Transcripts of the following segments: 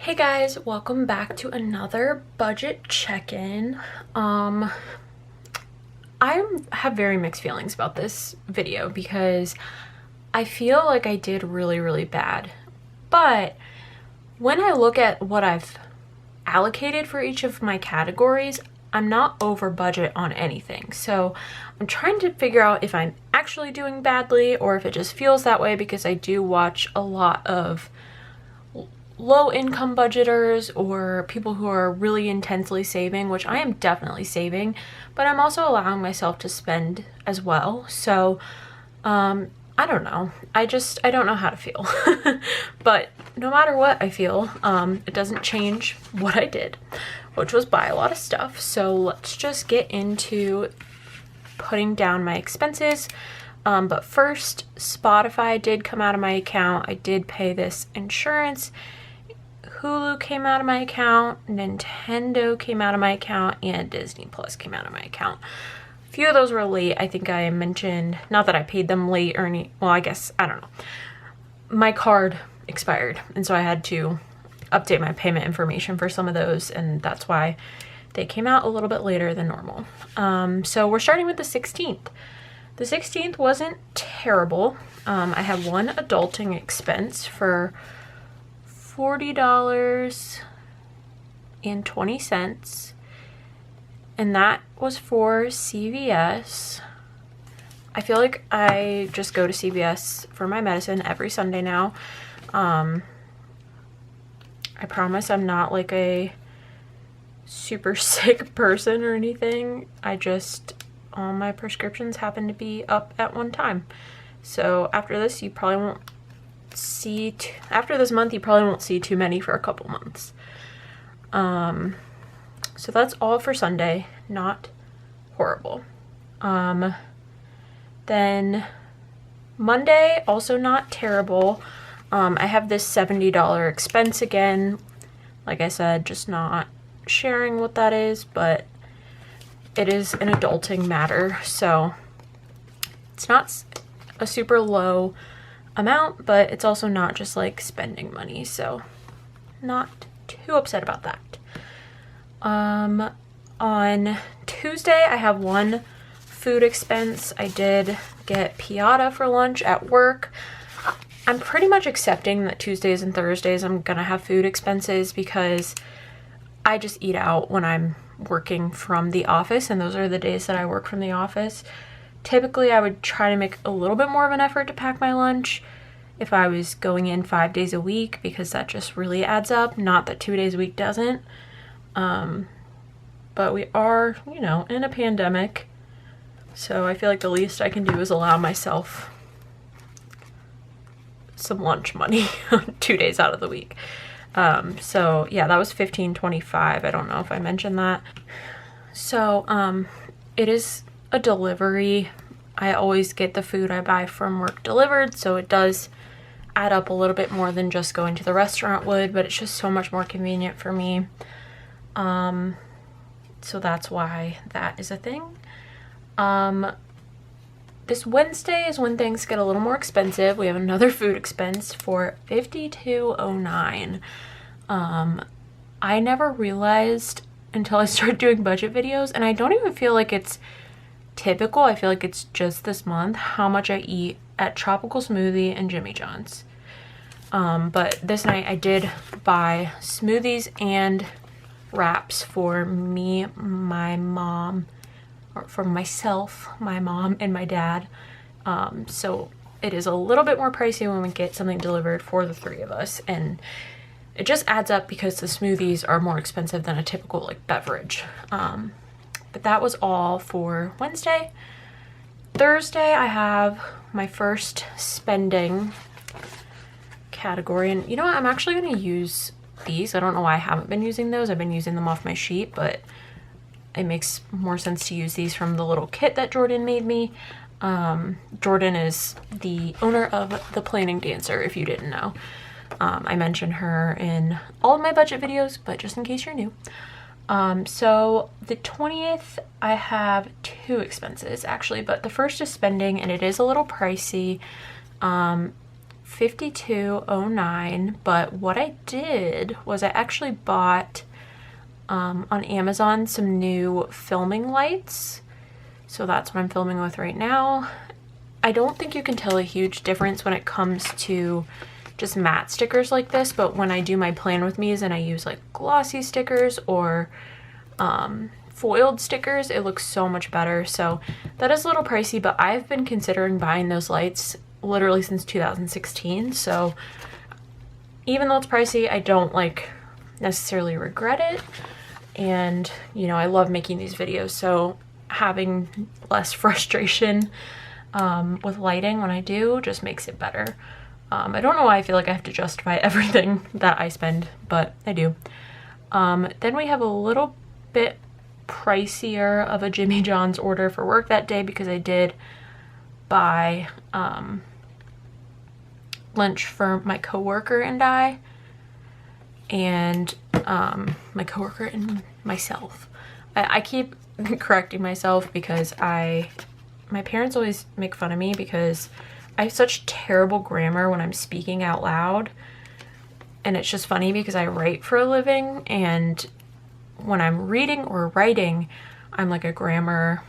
Hey guys, welcome back to another budget check-in. I have very mixed feelings about this video because I feel like I did really bad. But when I look at what I've allocated for each of my categories, I'm not over budget on anything. So I'm trying to figure out if I'm actually doing badly or if it just feels that way because I do watch a lot of low income budgeters or people who are really intensely saving, which I am definitely saving, but I'm also allowing myself to spend as well. So I don't know. I don't know how to feel. But no matter what I feel, it doesn't change what I did, which was buy a lot of stuff. So let's just get into putting down my expenses. But first, Spotify did come out of my account. I did pay this insurance. Hulu came out of my account, Nintendo came out of my account, and Disney Plus came out of my account. A few of those were late. I think I mentioned, not that I paid them late or any, well, I guess, I don't know. My card expired, and so I had to update my payment information for some of those, and that's why they came out a little bit later than normal. So we're starting with the 16th. The 16th wasn't terrible. I had one adulting expense for $40.20, and that was for CVS. I feel like I just go to CVS for my medicine every Sunday now. I promise I'm not like a super sick person or anything. All my prescriptions happen to be up at one time. So after this, you probably won't see after this month you probably won't see too many for a couple months. So that's all for Sunday. Not horrible. Then Monday, also not terrible. I have this $70 expense again. Like I said, just not sharing what that is, but it is an adulting matter, so it's not a super low amount, but it's also not just like spending money, so not too upset about that. On Tuesday, I have one food expense. I did get Piata for lunch at work. I'm pretty much accepting that Tuesdays and Thursdays I'm gonna have food expenses because I just eat out when I'm working from the office, and those are the days that I work from the office. Typically, I would try to make a little bit more of an effort to pack my lunch if I was going in 5 days a week, because that just really adds up. Not that 2 days a week doesn't. But we are, in a pandemic. So I feel like the least I can do is allow myself some lunch money 2 days out of the week. So yeah, that was $15.25. I don't know if I mentioned that. So it is a delivery. I always get the food I buy from work delivered, so it does add up a little bit more than just going to the restaurant would, but it's just so much more convenient for me. So that's why that is a thing. This Wednesday is when things get a little more expensive. We have another food expense for $52.09. I never realized until I started doing budget videos, and I don't even feel like it's typical. I feel like it's just this month how much I eat at Tropical Smoothie and Jimmy John's. But this night I did buy smoothies and wraps for me, my mom, or for myself, my mom, and my dad. So it is a little bit more pricey when we get something delivered for the three of us, and it just adds up because the smoothies are more expensive than a typical like beverage. But that was all for Wednesday. Thursday, I have my first spending category, and you know what? I'm actually going to use these. I don't know why I haven't been using those. I've been using them off my sheet, but it makes more sense to use these from the little kit that Jordan made me. Jordan is the owner of The Planning Dancer, if you didn't know. I mention her in all of my budget videos, but just in case you're new. So the 20th, I have two expenses actually, but the first is spending, and it is a little pricey. $52.09, but what I did was I actually bought on Amazon some new filming lights. So that's what I'm filming with right now. I don't think you can tell a huge difference when it comes to just matte stickers like this, but when I do my plan with me's and I use like glossy stickers or foiled stickers, it looks so much better. So that is a little pricey, but I've been considering buying those lights literally since 2016. So even though it's pricey, I don't like necessarily regret it. And you know, I love making these videos, so having less frustration with lighting when I do just makes it better. I don't know why I feel like I have to justify everything that I spend, but I do. Then we have a little bit pricier of a Jimmy John's order for work that day because I did buy lunch for my coworker and I, and my coworker and myself. I keep correcting myself because my parents always make fun of me because I have such terrible grammar when I'm speaking out loud. And it's just funny because I write for a living, and when I'm reading or writing, I'm like a grammar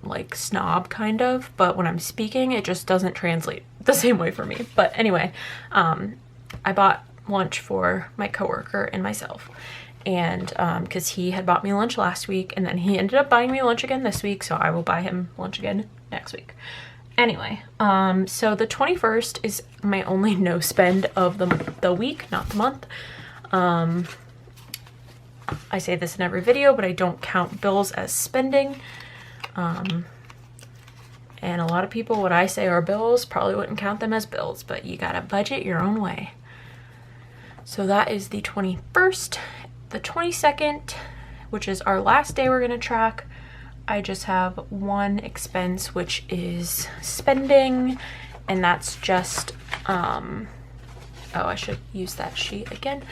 like snob kind of, but when I'm speaking, it just doesn't translate the same way for me. But anyway, I bought lunch for my coworker and myself, and because he had bought me lunch last week, and then he ended up buying me lunch again this week, so I will buy him lunch again next week. Anyway, so the 21st is my only no spend of the week, not the month. I say this in every video, but I don't count bills as spending. And a lot of people, what I say are bills, probably wouldn't count them as bills, but you gotta budget your own way. So that is the 21st. The 22nd, which is our last day we're gonna track, I just have one expense, which is spending, and that's just, oh, I should use that sheet again.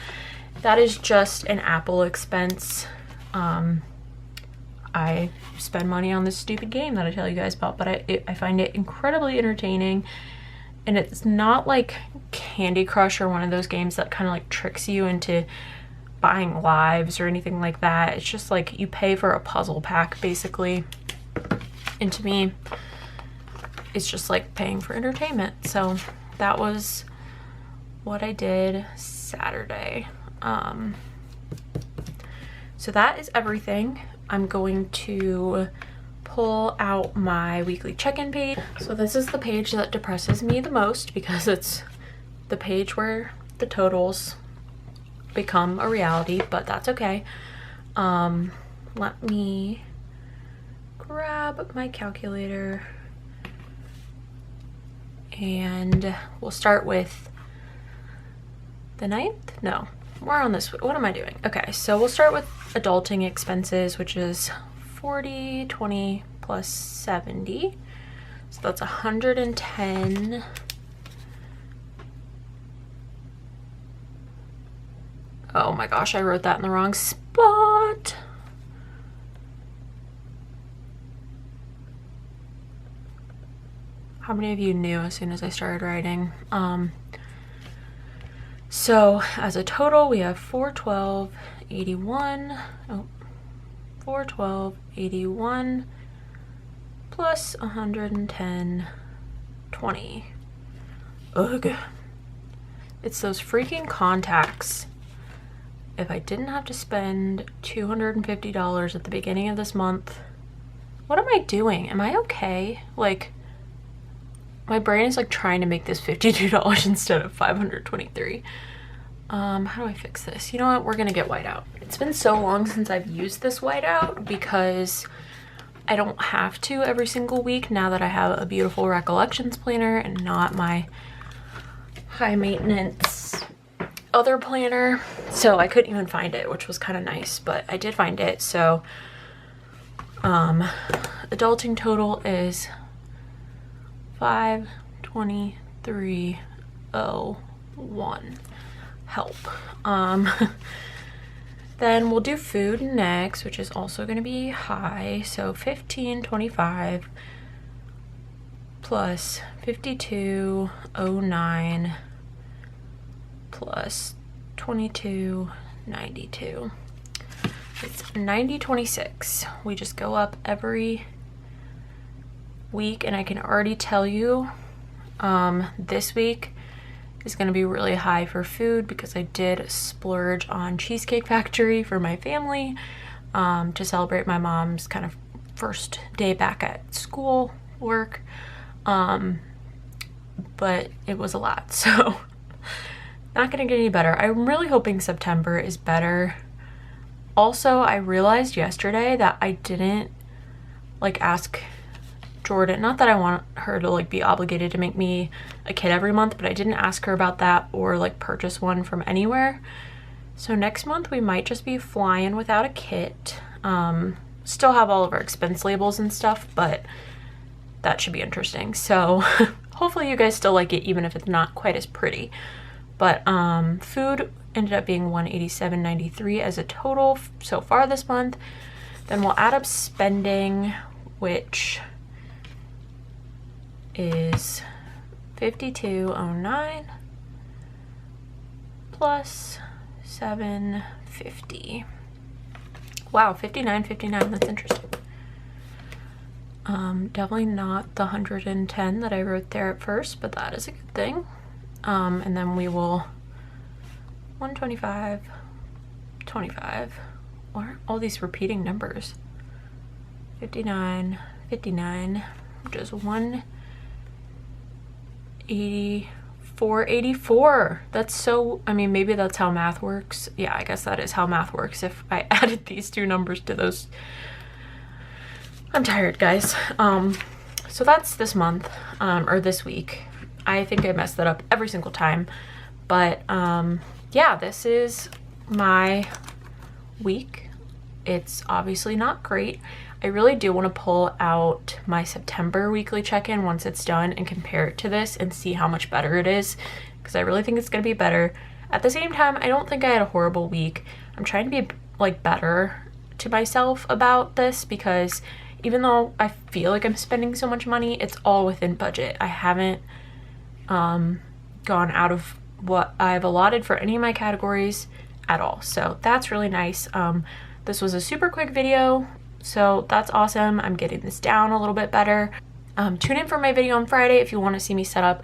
That is just an Apple expense. I spend money on this stupid game that I tell you guys about, but I find it incredibly entertaining. And it's not like Candy Crush or one of those games that kind of like tricks you into buying lives or anything like that. It's just like you pay for a puzzle pack basically. And to me, it's just like paying for entertainment. So that was what I did Saturday. So that is everything. I'm going to pull out my weekly check-in page. So this is the page that depresses me the most because it's the page where the totals become a reality, but that's okay. Let me grab my calculator and we'll start with the 9th? No, we're on this. What am I doing? Okay, so we'll start with adulting expenses, which is 40, 20 plus 70. So that's 110. Oh my gosh, I wrote that in the wrong spot. How many of you knew as soon as I started writing? So as a total, we have 412.81. Oh, 412.81 plus 110.20. Ugh. It's those freaking contacts. If I didn't have to spend $250 at the beginning of this month, what am I doing? Am I okay? Like, my brain is like trying to make this $52 instead of $523. How do I fix this? You know what? We're gonna get whiteout. It's been so long since I've used this whiteout because I don't have to every single week now that I have a beautiful recollections planner and not my high maintenance other planner. So I couldn't even find it, which was kind of nice, but I did find it. So adulting total is 523.01. Help. Then we'll do food next, which is also going to be high. So 15.25 plus 5209 plus 2292. It's 9026. We just go up every week, and I can already tell you this week is going to be really high for food because I did splurge on Cheesecake Factory for my family to celebrate my mom's kind of first day back at school work, but it was a lot, so not gonna get any better. I'm really hoping September is better. Also, I realized yesterday that I didn't like ask Jordan, not that I want her to like be obligated to make me a kit every month, but I didn't ask her about that or like purchase one from anywhere. So next month we might just be flying without a kit. Still have all of our expense labels and stuff, but that should be interesting. So hopefully you guys still like it, even if it's not quite as pretty. But food ended up being $187.93 as a total so far this month. Then we'll add up spending, which is $5209 plus $750. Wow, $59.59. That's interesting. Definitely not the 110 that I wrote there at first, but that is a good thing. And then we will 125, 25. What are all these repeating numbers? 59, 59, which is 184.84. That's so, I mean, maybe that's how math works. Yeah, I guess that is how math works. If I added these two numbers to those. I'm tired, guys. So that's this month, or this week. I think I messed that up every single time, but yeah, this is my week. It's obviously not great. I really do want to pull out my September weekly check-in once it's done and compare it to this and see how much better it is, because I really think it's going to be better. At the same time, I don't think I had a horrible week. I'm trying to be like better to myself about this, because even though I feel like I'm spending so much money, it's all within budget. I haven't gone out of what I've allotted for any of my categories at all, so that's really nice. This was a super quick video, so that's awesome. I'm getting this down a little bit better. Tune in for my video on Friday if you want to see me set up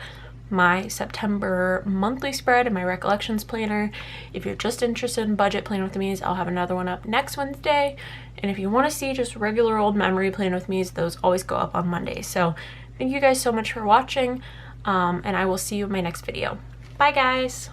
my September monthly spread and my recollections planner. If you're just interested in budget plan with me's, I'll have another one up next Wednesday. And if you want to see just regular old memory plan with me's, those always go up on Monday. So thank you guys so much for watching, and I will see you in my next video. Bye guys.